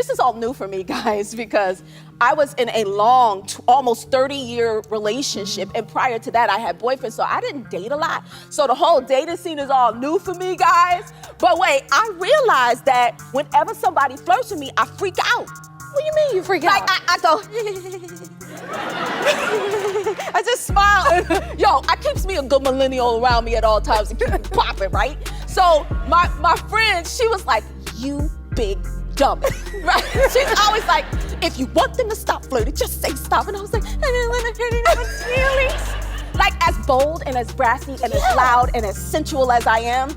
this is all new for me, guys, because I was in a long, almost 30-year relationship, and prior to that, I had boyfriends, so I didn't date a lot. So the whole dating scene is all new for me, guys. But wait, I realized that whenever somebody flirts with me, I freak out. What do you mean you freak out? I go, I just smile. Yo, I keeps me a good millennial around me at all times and keep it popping, right? So my friend, she was like, you big dummy, right? She's always like, if you want them to stop flirting, just say stop. And I was like, I didn't want to hurt anyone's feelings. Like, as bold and as brassy and as loud and as sensual as I am,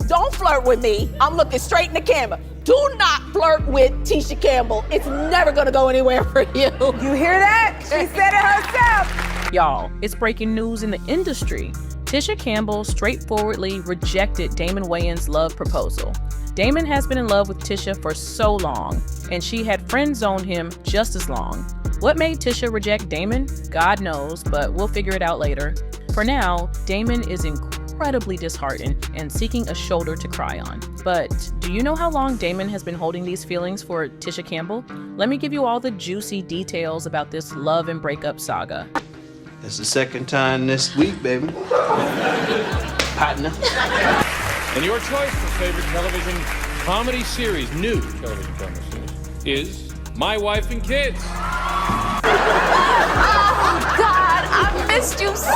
don't flirt with me. I'm looking straight in the camera. Do not flirt with Tisha Campbell. It's never gonna go anywhere for you. You hear that? She said it herself. Y'all, it's breaking news in the industry. Tisha Campbell straightforwardly rejected Damon Wayans' love proposal. Damon has been in love with Tisha for so long, and she had friend-zoned him just as long. What made Tisha reject Damon? God knows, but we'll figure it out later. For now, Damon is incredibly disheartened and seeking a shoulder to cry on. But do you know how long Damon has been holding these feelings for Tisha Campbell? Let me give you all the juicy details about this love and breakup saga. That's the second time this week, baby. Partner. And your choice for favorite television comedy series, new television comedy series, is My Wife and Kids. Oh, God, I missed you so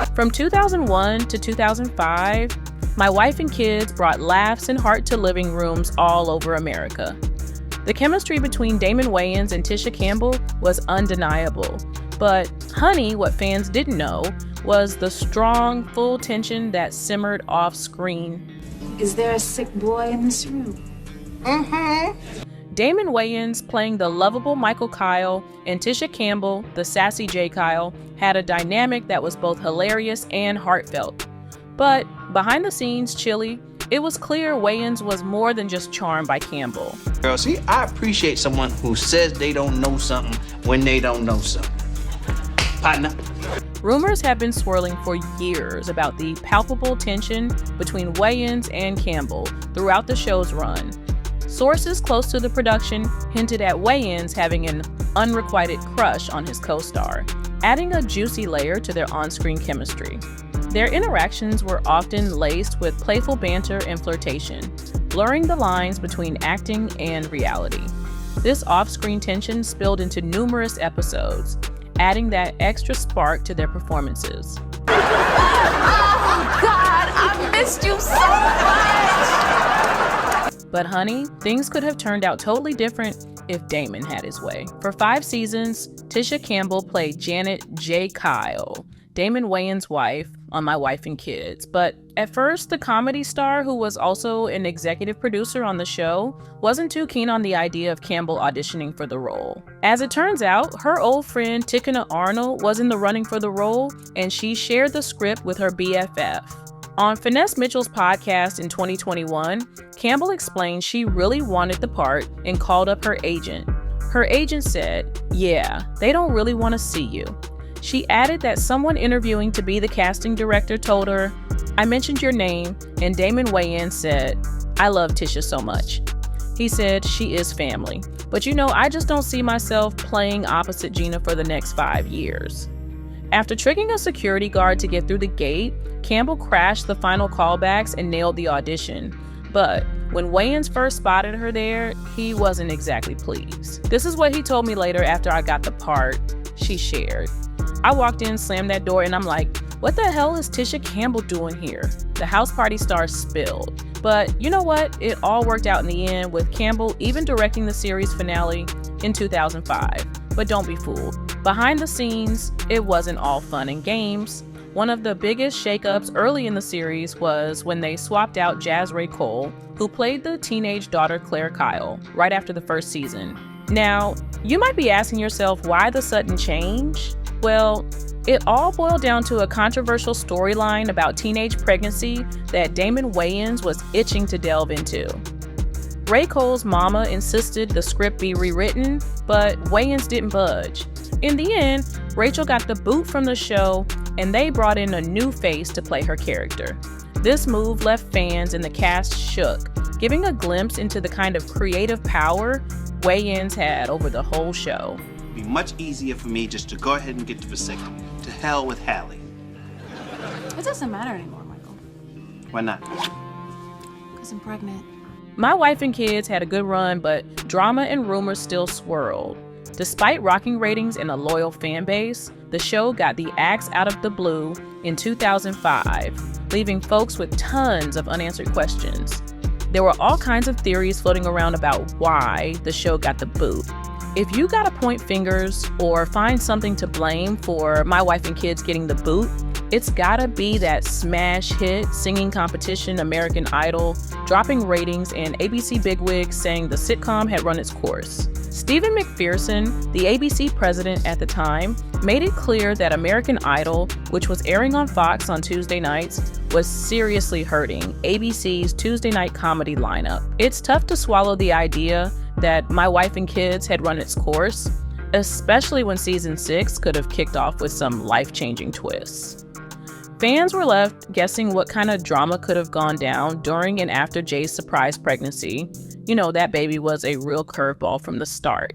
much. From 2001 to 2005, My Wife and Kids brought laughs and heart to living rooms all over America. The chemistry between Damon Wayans and Tisha Campbell was undeniable. But, honey, what fans didn't know was the strong, full tension that simmered off screen. Is there a sick boy in this room? Mm-hmm. Damon Wayans, playing the lovable Michael Kyle, and Tisha Campbell, the sassy J. Kyle, had a dynamic that was both hilarious and heartfelt. But behind the scenes, chilly, it was clear Wayans was more than just charmed by Campbell. Girl, see, I appreciate someone who says they don't know something when they don't know something. Partner. Rumors have been swirling for years about the palpable tension between Wayans and Campbell throughout the show's run. Sources close to the production hinted at Wayans having an unrequited crush on his co-star, adding a juicy layer to their on-screen chemistry. Their interactions were often laced with playful banter and flirtation, blurring the lines between acting and reality. This off-screen tension spilled into numerous episodes, adding that extra spark to their performances. Oh, God, I missed you so much. But honey, things could have turned out totally different if Damon had his way. For 5 seasons, Tisha Campbell played Janet J. Kyle, Damon Wayans' wife, on My Wife and Kids. But at first, the comedy star, who was also an executive producer on the show, wasn't too keen on the idea of Campbell auditioning for the role. As it turns out, her old friend Tickena Arnold was in the running for the role, and she shared the script with her BFF. On Finesse Mitchell's podcast in 2021, Campbell explained she really wanted the part and called up her agent. Her agent said, "Yeah, they don't really want to see you." She added that someone interviewing to be the casting director told her, "I mentioned your name," and Damon Wayans said, "I love Tisha so much." He said, "She is family. But you know, I just don't see myself playing opposite Gina for the next 5 years." After tricking a security guard to get through the gate, Campbell crashed the final callbacks and nailed the audition. But when Wayans first spotted her there, he wasn't exactly pleased. This is what he told me later after I got the part. She shared, "I walked in, slammed that door, and I'm like, what the hell is Tisha Campbell doing here?" The house party star spilled. But you know what? It all worked out in the end, with Campbell even directing the series finale in 2005. But don't be fooled. Behind the scenes, it wasn't all fun and games. One of the biggest shakeups early in the series was when they swapped out Jazz Ray Cole, who played the teenage daughter Claire Kyle, right after the first season. Now, you might be asking yourself why the sudden change? Well, it all boiled down to a controversial storyline about teenage pregnancy that Damon Wayans was itching to delve into. Ray Cole's mama insisted the script be rewritten, but Wayans didn't budge. In the end, Rachel got the boot from the show, and they brought in a new face to play her character. This move left fans and the cast shook, giving a glimpse into the kind of creative power Wayans had over the whole show. It'd be much easier for me just to go ahead and get the vasectomy. To hell with Hallie. It doesn't matter anymore, Michael. Why not? Because I'm pregnant. My Wife and Kids had a good run, but drama and rumors still swirled. Despite rocking ratings and a loyal fan base, the show got the axe out of the blue in 2005, leaving folks with tons of unanswered questions. There were all kinds of theories floating around about why the show got the boot. If you gotta point fingers or find something to blame for My Wife and Kids getting the boot, it's gotta be that smash hit singing competition American Idol, dropping ratings, and ABC bigwigs saying the sitcom had run its course. Stephen McPherson, the ABC president at the time, made it clear that American Idol, which was airing on Fox on Tuesday nights, was seriously hurting ABC's Tuesday night comedy lineup. It's tough to swallow the idea that My Wife and Kids had run its course, especially when season 6 could have kicked off with some life-changing twists. Fans were left guessing what kind of drama could have gone down during and after Jay's surprise pregnancy. You know, that baby was a real curveball from the start.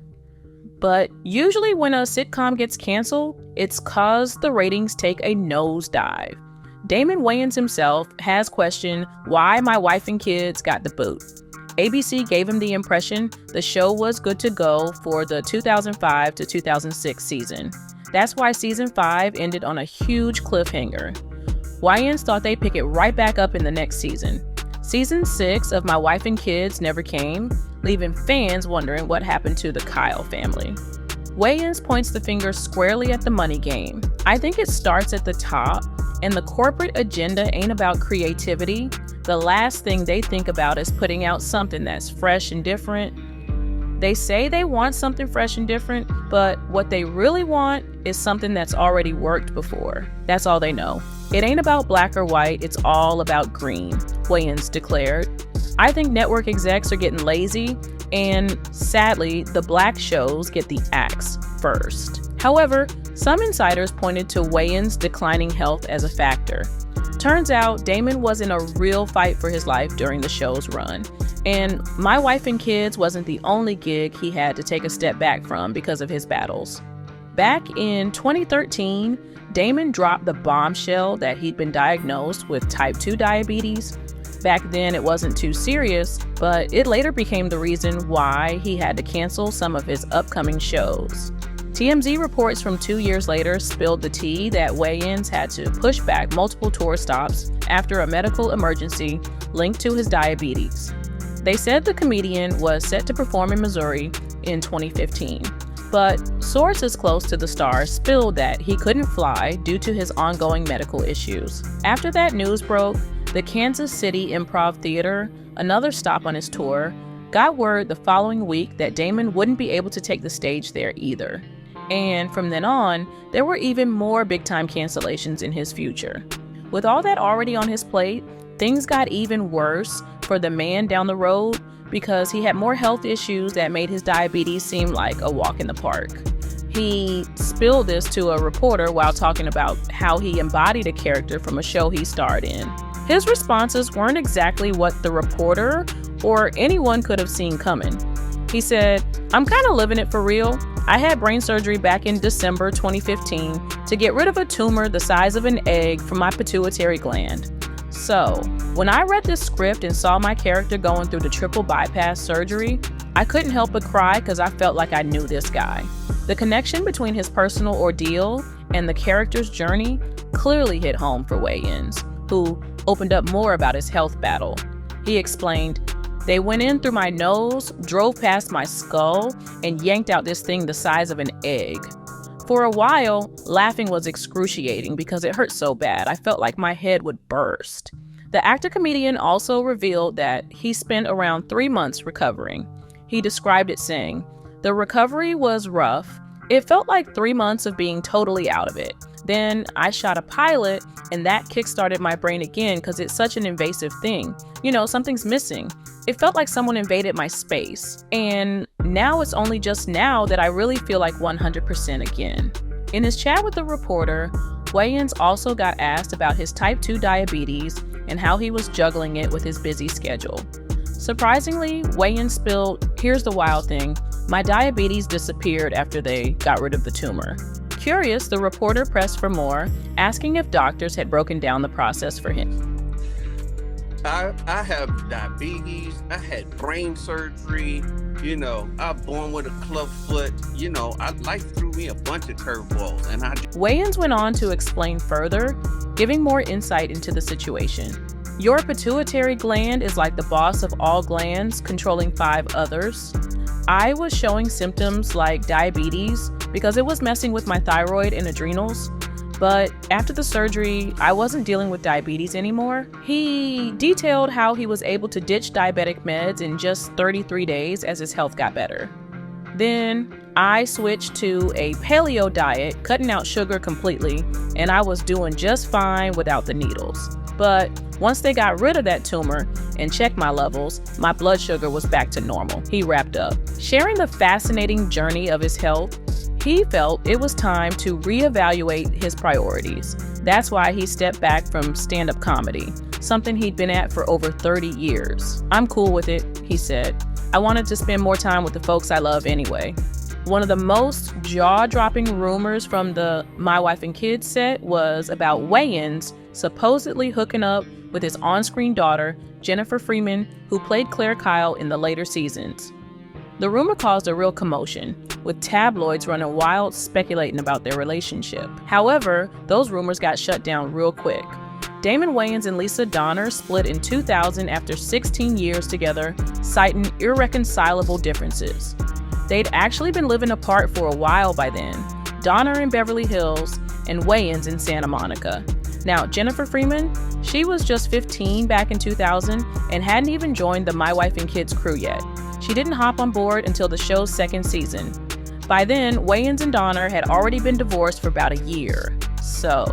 But usually when a sitcom gets canceled, it's cause the ratings take a nosedive. Damon Wayans himself has questioned why My Wife and Kids got the boot. ABC gave him the impression the show was good to go for the 2005 to 2006 season. That's why season 5 ended on a huge cliffhanger. Wayans thought they'd pick it right back up in the next season. Season 6 of My Wife and Kids never came, leaving fans wondering what happened to the Kyle family. Wayans points the finger squarely at the money game. I think it starts at the top, and the corporate agenda ain't about creativity. The last thing they think about is putting out something that's fresh and different. They say they want something fresh and different, but what they really want is something that's already worked before. That's all they know. It ain't about black or white, it's all about green, Wayans declared. I think network execs are getting lazy, and sadly, the black shows get the axe first. However, some insiders pointed to Wayans' declining health as a factor. Turns out, Damon was in a real fight for his life during the show's run, and My Wife and Kids wasn't the only gig he had to take a step back from because of his battles. Back in 2013, Damon dropped the bombshell that he'd been diagnosed with type 2 diabetes. Back then, it wasn't too serious, but it later became the reason why he had to cancel some of his upcoming shows. TMZ reports from 2 years later spilled the tea that Wayans had to push back multiple tour stops after a medical emergency linked to his diabetes. They said the comedian was set to perform in Missouri in 2015, but sources close to the star spilled that he couldn't fly due to his ongoing medical issues. After that news broke, the Kansas City Improv Theater, another stop on his tour, got word the following week that Damon wouldn't be able to take the stage there either. And from then on, there were even more big-time cancellations in his future. With all that already on his plate, things got even worse for the man down the road because he had more health issues that made his diabetes seem like a walk in the park. He spilled this to a reporter while talking about how he embodied a character from a show he starred in. His responses weren't exactly what the reporter or anyone could have seen coming. He said, "I'm kind of living it for real. I had brain surgery back in December 2015 to get rid of a tumor the size of an egg from my pituitary gland. So, when I read this script and saw my character going through the triple bypass surgery, I couldn't help but cry because I felt like I knew this guy." The connection between his personal ordeal and the character's journey clearly hit home for Wayans, who opened up more about his health battle. He explained, "They went in through my nose, drove past my skull, and yanked out this thing the size of an egg. For a while, laughing was excruciating because it hurt so bad I felt like my head would burst." The actor-comedian also revealed that he spent around 3 months recovering. He described it saying, "The recovery was rough. It felt like 3 months of being totally out of it. Then I shot a pilot, and that kickstarted my brain again because it's such an invasive thing. You know, something's missing. It felt like someone invaded my space. And now it's only just now that I really feel like 100% again." In his chat with the reporter, Wayans also got asked about his type 2 diabetes and how he was juggling it with his busy schedule. Surprisingly, Wayans spilled, "Here's the wild thing. My diabetes disappeared after they got rid of the tumor." Curious, the reporter pressed for more, asking if doctors had broken down the process for him. I have diabetes, I had brain surgery, I'm born with a club foot, life threw me a bunch of curveballs, and Wayans went on to explain further, giving more insight into the situation. Your pituitary gland is like the boss of all glands, controlling 5 others. I was showing symptoms like diabetes because it was messing with my thyroid and adrenals. But after the surgery, I wasn't dealing with diabetes anymore. He detailed how he was able to ditch diabetic meds in just 33 days as his health got better. Then I switched to a paleo diet, cutting out sugar completely, and I was doing just fine without the needles. But once they got rid of that tumor and checked my levels, my blood sugar was back to normal, he wrapped up. Sharing the fascinating journey of his health, he felt it was time to reevaluate his priorities. That's why he stepped back from stand-up comedy, something he'd been at for over 30 years. "I'm cool with it," he said. "I wanted to spend more time with the folks I love anyway." One of the most jaw-dropping rumors from the My Wife and Kids set was about Wayans supposedly hooking up with his on-screen daughter, Jennifer Freeman, who played Claire Kyle in the later seasons. The rumor caused a real commotion, with tabloids running wild speculating about their relationship. However, those rumors got shut down real quick. Damon Wayans and Lisa Donner split in 2000 after 16 years together, citing irreconcilable differences. They'd actually been living apart for a while by then, Donner in Beverly Hills and Wayans in Santa Monica. Now, Jennifer Freeman, she was just 15 back in 2000 and hadn't even joined the My Wife and Kids crew yet. She didn't hop on board until the show's 2nd season. By then, Wayans and Donner had already been divorced for about a year. So,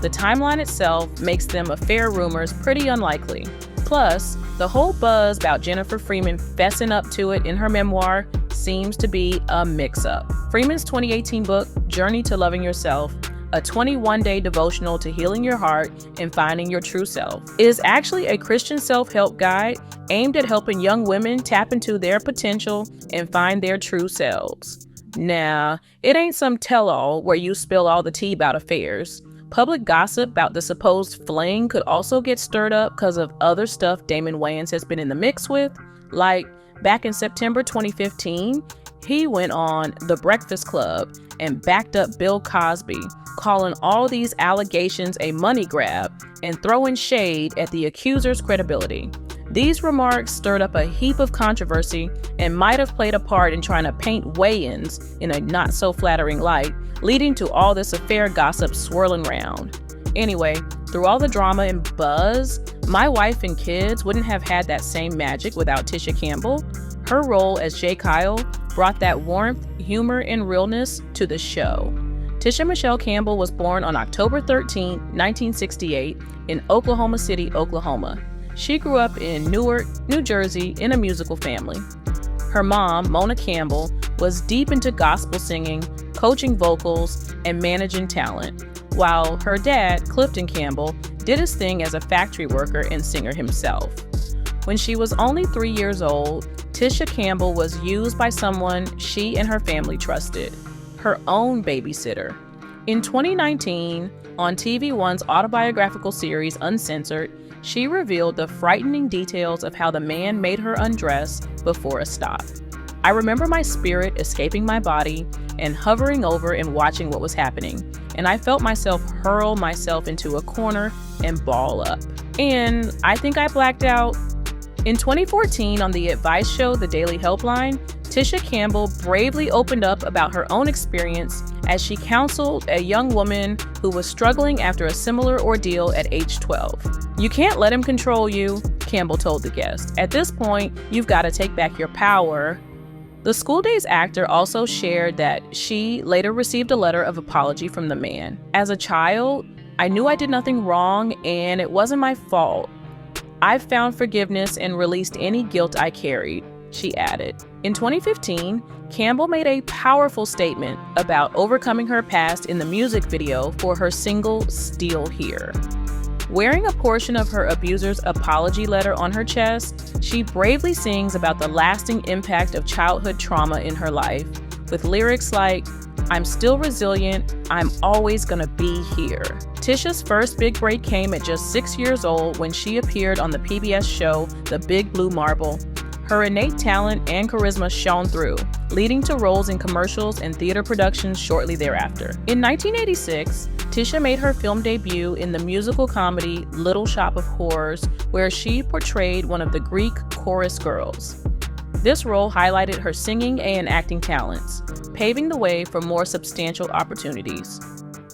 the timeline itself makes them affair rumors pretty unlikely. Plus, the whole buzz about Jennifer Freeman fessing up to it in her memoir seems to be a mix-up. Freeman's 2018 book, Journey to Loving Yourself, a 21-day devotional to healing your heart and finding your true self, is actually a Christian self-help guide aimed at helping young women tap into their potential and find their true selves. Now, it ain't some tell-all where you spill all the tea about affairs. Public gossip about the supposed fling could also get stirred up because of other stuff Damon Wayans has been in the mix with. Like, back in September 2015, he went on The Breakfast Club and backed up Bill Cosby, calling all these allegations a money grab and throwing shade at the accuser's credibility. These remarks stirred up a heap of controversy and might have played a part in trying to paint Wayans in a not-so-flattering light, leading to all this affair gossip swirling round. Anyway, through all the drama and buzz, My Wife and Kids wouldn't have had that same magic without Tisha Campbell. Her role as J. Kyle brought that warmth, humor, and realness to the show. Tisha Michelle Campbell was born on October 13, 1968, in Oklahoma City, Oklahoma. She grew up in Newark, New Jersey, in a musical family. Her mom, Mona Campbell, was deep into gospel singing, coaching vocals, and managing talent, while her dad, Clifton Campbell, did his thing as a factory worker and singer himself. When she was only 3 years old, Tisha Campbell was used by someone she and her family trusted, her own babysitter. In 2019, on TV One's autobiographical series Uncensored, she revealed the frightening details of how the man made her undress before a stop. I remember my spirit escaping my body and hovering over and watching what was happening, and I felt myself hurl myself into a corner and ball up. And I think I blacked out. In 2014, on the advice show The Daily Helpline, Tisha Campbell bravely opened up about her own experience as she counseled a young woman who was struggling after a similar ordeal at age 12. "You can't let him control you," Campbell told the guest. "At this point, you've got to take back your power." The School Days actor also shared that she later received a letter of apology from the man. "As a child, I knew I did nothing wrong and it wasn't my fault. I've found forgiveness and released any guilt I carried," she added. In 2015, Campbell made a powerful statement about overcoming her past in the music video for her single Still Here. Wearing a portion of her abuser's apology letter on her chest, she bravely sings about the lasting impact of childhood trauma in her life, with lyrics like, "I'm still resilient, I'm always gonna be here." Tisha's first big break came at just 6 years old when she appeared on the PBS show The Big Blue Marble. Her innate talent and charisma shone through, leading to roles in commercials and theater productions shortly thereafter. In 1986, Tisha made her film debut in the musical comedy Little Shop of Horrors, where she portrayed one of the Greek chorus girls. This role highlighted her singing and acting talents, paving the way for more substantial opportunities.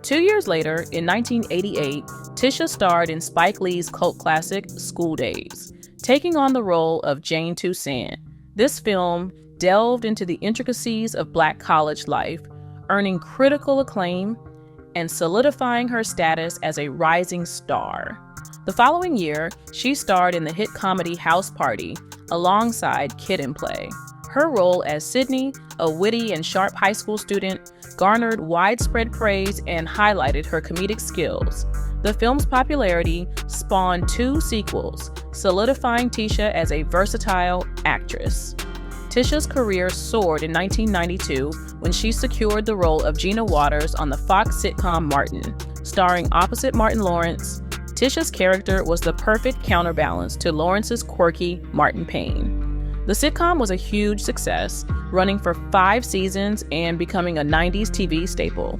2 years later, in 1988, Tisha starred in Spike Lee's cult classic School Days, taking on the role of Jane Toussaint. This film delved into the intricacies of Black college life, earning critical acclaim and solidifying her status as a rising star. The following year, she starred in the hit comedy House Party alongside Kid and Play. Her role as Sydney, a witty and sharp high school student, garnered widespread praise and highlighted her comedic skills. The film's popularity spawned 2 sequels, solidifying Tisha as a versatile actress. Tisha's career soared in 1992 when she secured the role of Gina Waters on the Fox sitcom Martin. Starring opposite Martin Lawrence, Tisha's character was the perfect counterbalance to Lawrence's quirky Martin Payne. The sitcom was a huge success, running for 5 seasons and becoming a 90s TV staple.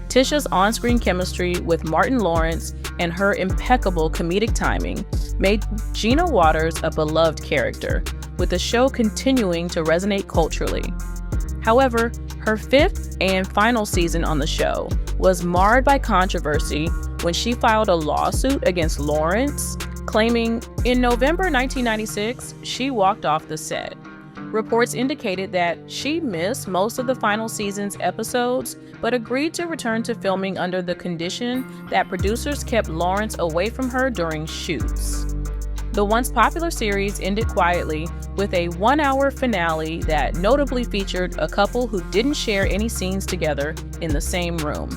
Tisha's on-screen chemistry with Martin Lawrence and her impeccable comedic timing made Gina Waters a beloved character, with the show continuing to resonate culturally. However, her 5th and final season on the show was marred by controversy when she filed a lawsuit against Lawrence, claiming in November 1996 she walked off the set. Reports indicated that she missed most of the final season's episodes, but agreed to return to filming under the condition that producers kept Lawrence away from her during shoots. The once popular series ended quietly with a 1-hour finale that notably featured a couple who didn't share any scenes together in the same room.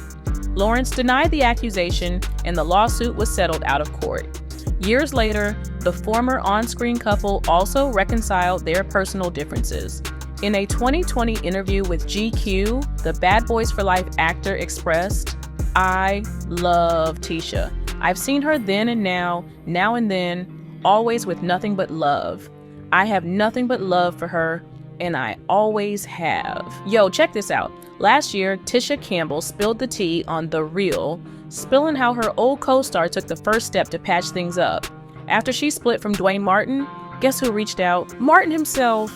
Lawrence denied the accusation and the lawsuit was settled out of court. Years later, the former on-screen couple also reconciled their personal differences. In a 2020 interview with GQ, the Bad Boys for Life actor expressed, "I love Tisha. I've seen her then and now and then, always with nothing but love. I have nothing but love for her, and I always have." Yo, check this out. Last year, Tisha Campbell spilled the tea on The Real, spilling how her old co-star took the first step to patch things up. After she split from Dwayne Martin, guess who reached out? Martin himself.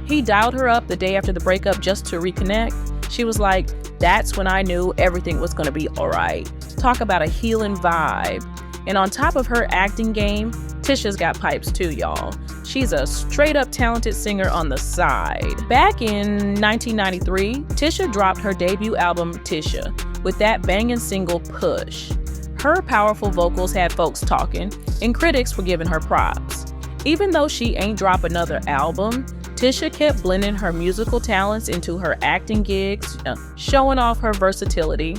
He dialed her up the day after the breakup just to reconnect. She was like, "That's when I knew everything was gonna be alright." Talk about a healing vibe. And on top of her acting game, Tisha's got pipes too, y'all. She's a straight up talented singer on the side. Back in 1993, Tisha dropped her debut album, Tisha, with that banging single, Push. Her powerful vocals had folks talking, and critics were giving her props. Even though she ain't dropped another album, Tisha kept blending her musical talents into her acting gigs, showing off her versatility.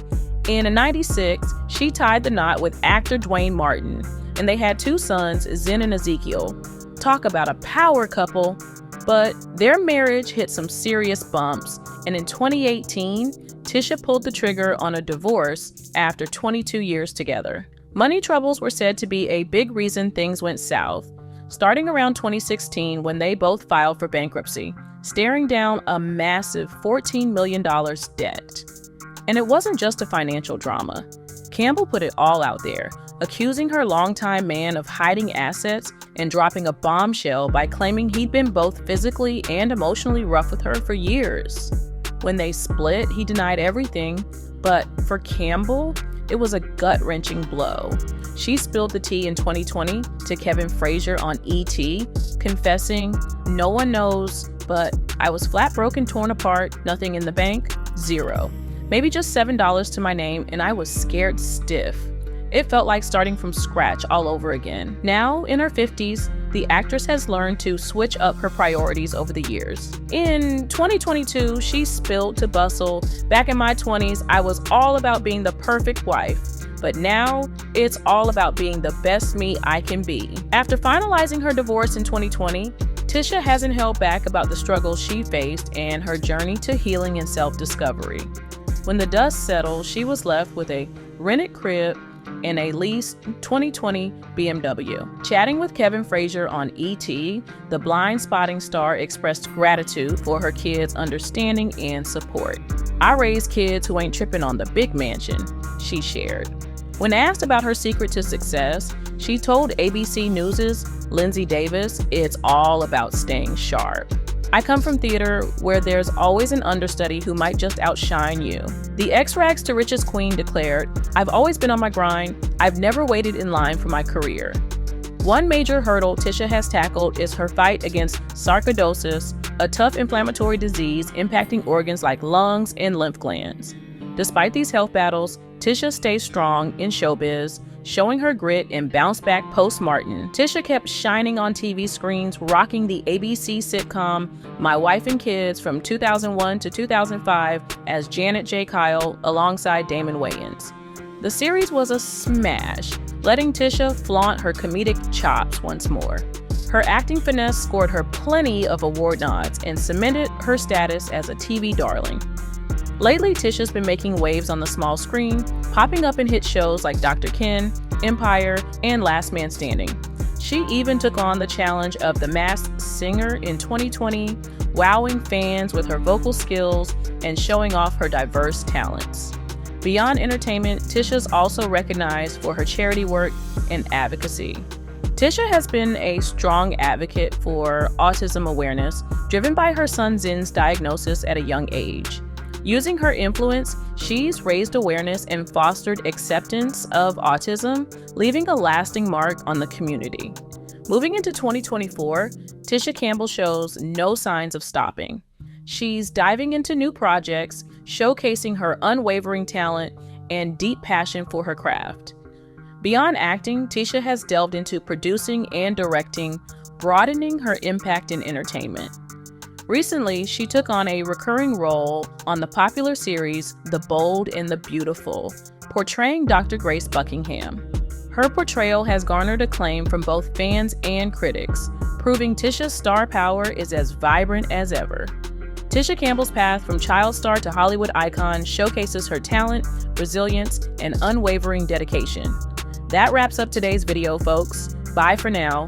In '96, she tied the knot with actor Dwayne Martin, and they had 2 sons, Zen and Ezekiel. Talk about a power couple, but their marriage hit some serious bumps, and in 2018, Tisha pulled the trigger on a divorce after 22 years together. Money troubles were said to be a big reason things went south, starting around 2016 when they both filed for bankruptcy, staring down a massive $14 million debt. And it wasn't just a financial drama. Campbell put it all out there, accusing her longtime man of hiding assets and dropping a bombshell by claiming he'd been both physically and emotionally rough with her for years. When they split, he denied everything, but for Campbell, it was a gut-wrenching blow. She spilled the tea in 2020 to Kevin Frazier on ET, confessing, "No one knows, but I was flat broke and torn apart, nothing in the bank, zero. Maybe just $7 to my name, and I was scared stiff. It felt like starting from scratch all over again." Now, in her 50s, the actress has learned to switch up her priorities over the years. In 2022, she spilled to Bustle, "Back in my 20s, I was all about being the perfect wife. But now, it's all about being the best me I can be. After finalizing her divorce in 2020, Tisha hasn't held back about the struggles she faced and her journey to healing and self-discovery. When the dust settled, she was left with a rented crib and a leased 2020 BMW. Chatting with Kevin Frazier on E.T., the blind spotting star expressed gratitude for her kids' understanding and support. "I raised kids who ain't tripping on the big mansion," she shared. When asked about her secret to success, she told ABC News' Lindsay Davis, "It's all about staying sharp. I come from theater where there's always an understudy who might just outshine you." The ex-rags to riches queen declared, "I've always been on my grind. I've never waited in line for my career." One major hurdle Tisha has tackled is her fight against sarcoidosis, a tough inflammatory disease impacting organs like lungs and lymph glands. Despite these health battles, Tisha stays strong in showbiz, showing her grit and bounce back post-Martin. Tisha kept shining on TV screens, rocking the ABC sitcom My Wife and Kids from 2001 to 2005 as Janet J. Kyle alongside Damon Wayans. The series was a smash, letting Tisha flaunt her comedic chops once more. Her acting finesse scored her plenty of award nods and cemented her status as a TV darling. Lately, Tisha's been making waves on the small screen, popping up in hit shows like Dr. Ken, Empire, and Last Man Standing. She even took on the challenge of The Masked Singer in 2020, wowing fans with her vocal skills and showing off her diverse talents. Beyond entertainment, Tisha's also recognized for her charity work and advocacy. Tisha has been a strong advocate for autism awareness, driven by her son Zen's diagnosis at a young age. Using her influence, she's raised awareness and fostered acceptance of autism, leaving a lasting mark on the community. Moving into 2024, Tisha Campbell shows no signs of stopping. She's diving into new projects, showcasing her unwavering talent and deep passion for her craft. Beyond acting, Tisha has delved into producing and directing, broadening her impact in entertainment. Recently, she took on a recurring role on the popular series The Bold and the Beautiful, portraying Dr. Grace Buckingham. Her portrayal has garnered acclaim from both fans and critics, proving Tisha's star power is as vibrant as ever. Tisha Campbell's path from child star to Hollywood icon showcases her talent, resilience, and unwavering dedication. That wraps up today's video, folks. Bye for now.